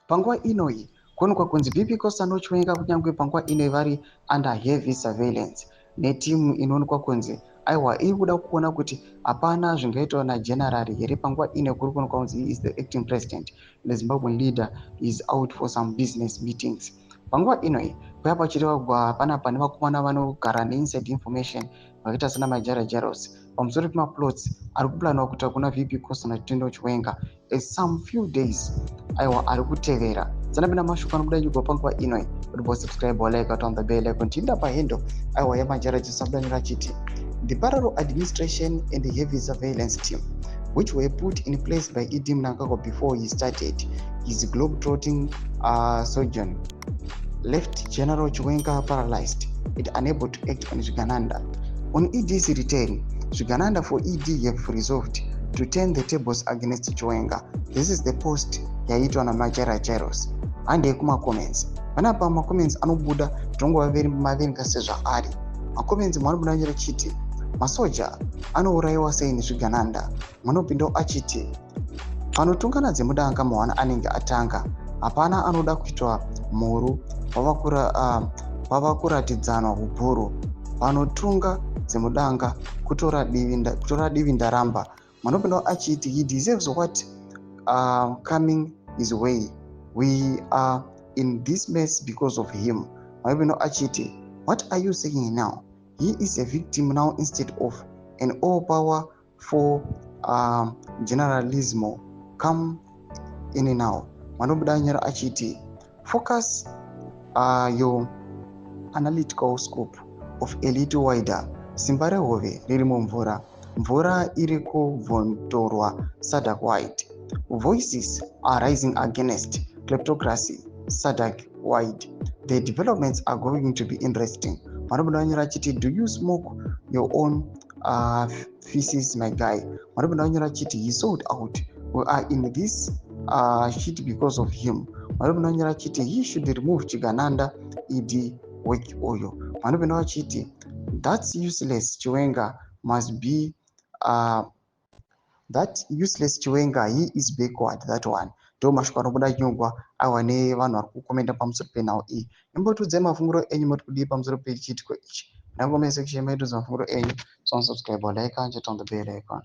Panguva inoi kuonekwa kunzi BP Costa Chiwenga kunyangwe panguva inoi vari under heavy surveillance netimu inoonekwa kunzi aiwa iri kuda kuona kuti hapana zvingaitwa najenerali here. Panguva inoi kuri kuonekwa kunzi he is the acting president, the Zimbabwean leader is out for some business meetings. Panguva inoi kwaya pachireva hapana pane vakomana vanogara neinside information vakaita sana majarajaros pamusoro pemaplots ari kuplanwa kuti kuna VP Costa Chiwenga some few days aiwa ari kutevera. Zanapinda mashoko anobuda nyugo panguva inoi kuti subscribe like on the bell icon tinda pahendo aiwa yamajarajaros abudanira chiti the parallel administration and the heavy surveillance team which were put in place by mnangagwa before he started his globe-trotting sojourn left General Chiwenga paralyzed, it unable to act on Zvigananda. On ED's return, Zvigananda for ED have resolved to turn the tables against Chiwenga. This is the post yaitwa na majarajaros. Ande kuma comments. Panapa ma comments anobuda tongo mavenga sezvaari. Ma comments manobuda njira chiti masoja anouraiwa sei nezvigananda. Manopinda achiti panotungana dzemudanga mawana anenge atanga. Hapana anoda kuitwa mhuru pavakuratidzanwa hubhuru panotunga dzemudanga kutora divi ndaramba. Manopinda achiti he deserves what coming his way. We are in this mess because of him. Manopinda achiti what are you saying now? He is a victim now instead of an all-powerful generalismo. Come in now. Manobuda nyara achiti focus your analytical scope of a little wider. Simba rehove ririmo mvura. Mvura iri kuvhondorwa Sadc wide. Voices are rising against kleptocracy Sadc wide. The developments are going to be interesting. Manobuda nyara achiti do you smoke your own feces my guy? Manobuda nyara achiti he sold out. We are in this shit because of him. Manopinda nyara chiti he should remove Chigananda ED work oil. Manopinda chiti that's useless Chiwenga must be that useless Chiwenga he is backward that one. Do mashoko anobuda nyungwa awane vanhu vari kukomenda pamusoro penhau iyi. Imbotudzai mafunguro enyu muri kudii pamusoro pechitiko ichi. Nangomese kushema itu mafunguro enyu. So subscribe like and turn on the bell icon.